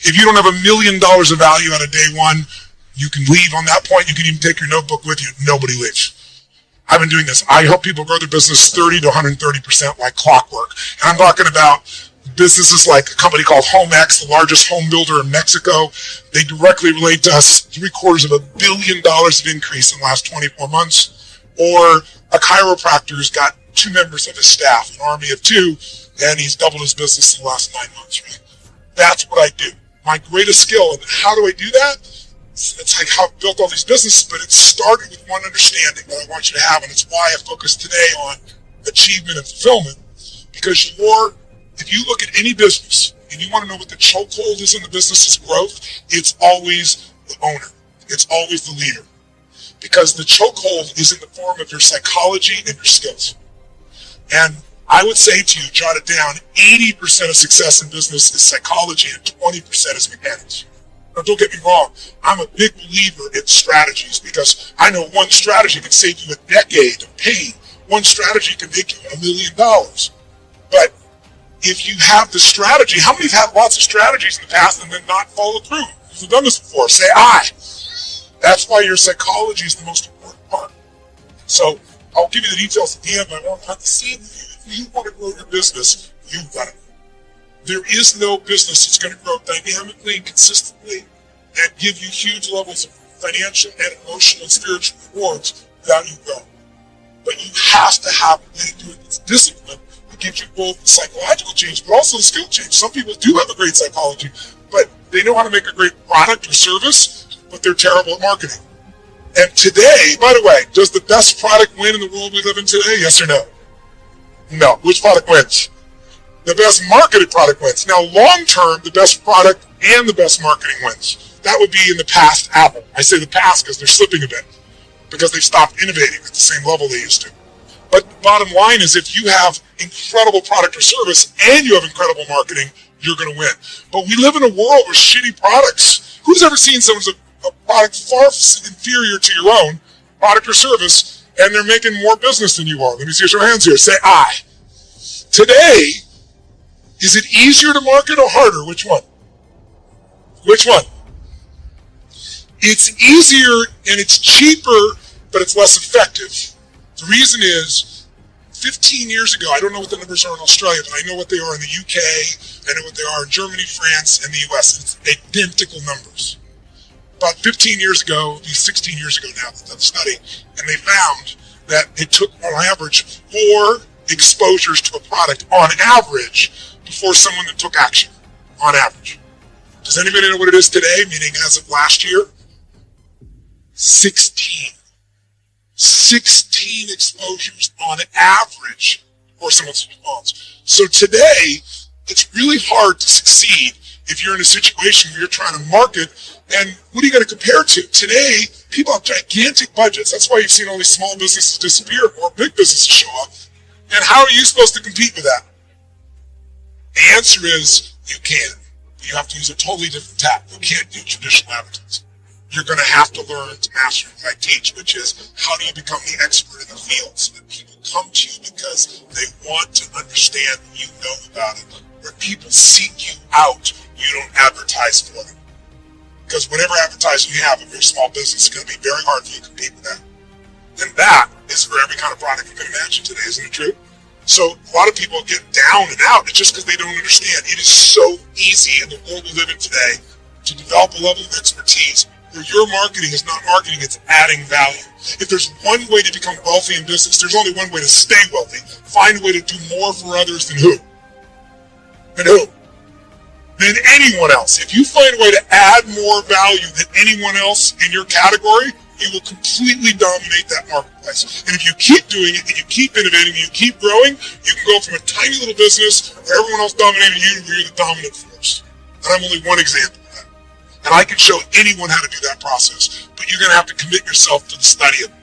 If you don't have $1 million of value out of day one, you can leave on that point. You can even take your notebook with you. Nobody leaves. I've been doing this. I help people grow their business 30 to 130% like clockwork. And I'm talking about businesses like a company called HomeX, the largest home builder in Mexico. They directly relate to us. $750 million of increase in the last 24 months. Or a chiropractor who's got 2 members of his staff, an army of 2, and he's doubled his business in the last 9 months. Right? That's what I do. My greatest skill. And how do I do that? It's like how I've built all these businesses, but it started with one understanding that I want you to have, and it's why I focus today on achievement and fulfillment. Because if you look at any business and you want to know what the chokehold is in the business's growth, it's always the owner. It's always the leader. Because the chokehold is in the form of your psychology and your skills. And I would say to you, jot it down, 80% of success in business is psychology and 20% is mechanics. Now, don't get me wrong, I'm a big believer in strategies because I know one strategy can save you a decade of pain. One strategy can make you $1 million. But if you have the strategy, how many have had lots of strategies in the past and then not followed through? If you've done this before, say I. That's why your psychology is the most important part. So I'll give you the details at the end, but I want to see if you want to grow your business, you've got it. There is no business that's going to grow dynamically and consistently and give you huge levels of financial and emotional and spiritual rewards without you growing. But you have to have a way to do it that's discipline that gives you both the psychological change but also the skill change. Some people do have a great psychology, but they know how to make a great product or service, but they're terrible at marketing. And today, by the way, does the best product win in the world we live in today? Yes or no? No. Which product wins? The best marketed product wins. Now, long term, the best product and the best marketing wins. That would be in the past Apple. I say the past because they're slipping a bit, because they've stopped innovating at the same level they used to. But the bottom line is if you have incredible product or service and you have incredible marketing, you're going to win. But we live in a world with shitty products. Who's ever seen someone's a product far inferior to your own product or service, and they're making more business than you are? Let me see your hands here. Say I. Today, is it easier to market or harder? Which one? Which one? It's easier and it's cheaper, but it's less effective. The reason is, 15 years ago, I don't know what the numbers are in Australia, but I know what they are in the UK, I know what they are in Germany, France, and the US. It's identical numbers. About 15 years ago, 16 years ago now, they've done a study, and they found that it took, on average, 4 exposures to a product, on average, before someone that took action, on average. Does anybody know what it is today, meaning as of last year? 16. 16 exposures on average before someone's response. So today, it's really hard to succeed if you're in a situation where you're trying to market, and what are you going to compare to? Today, people have gigantic budgets. That's why you've seen all these small businesses disappear, more big businesses show up. And how are you supposed to compete with that? The answer is you can. You have to use a totally different tack. You can't do traditional advertising. You're going to have to learn to master what I teach, which is how do you become the expert in the field so that people come to you because they want to understand what you know about it. Where people seek you out, you don't advertise for them. Because whatever advertising you have of your small business is going to be very hard for you to compete with that. And that is for every kind of product you can imagine today, isn't it true? So a lot of people get down and out. It's just because they don't understand. It is so easy in the world we live in today to develop a level of expertise where your marketing is not marketing, it's adding value. If there's one way to become wealthy in business, there's only one way to stay wealthy. Find a way to do more for others than who? Than who? Than anyone else. If you find a way to add more value than anyone else in your category, you will completely dominate that marketplace. And if you keep doing it, and you keep innovating, and you keep growing, you can go from a tiny little business where everyone else dominated you to where you're the dominant force. And I'm only one example of that. And I can show anyone how to do that process, but you're going to have to commit yourself to the study of it.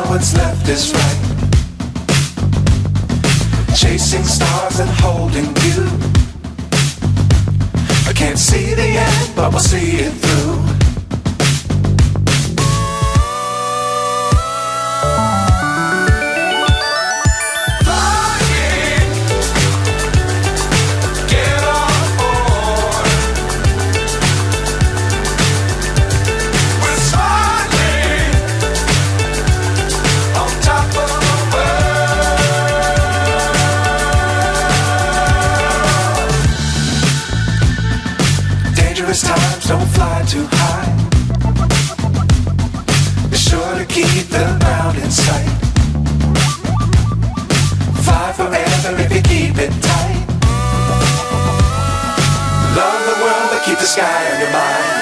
what's left is right. Chasing stars and holding you. I can't see the end, but we'll see it through. Times don't fly too high. Be sure to keep the ground in sight. Fly forever if you keep it tight. Love the world but keep the sky on your mind.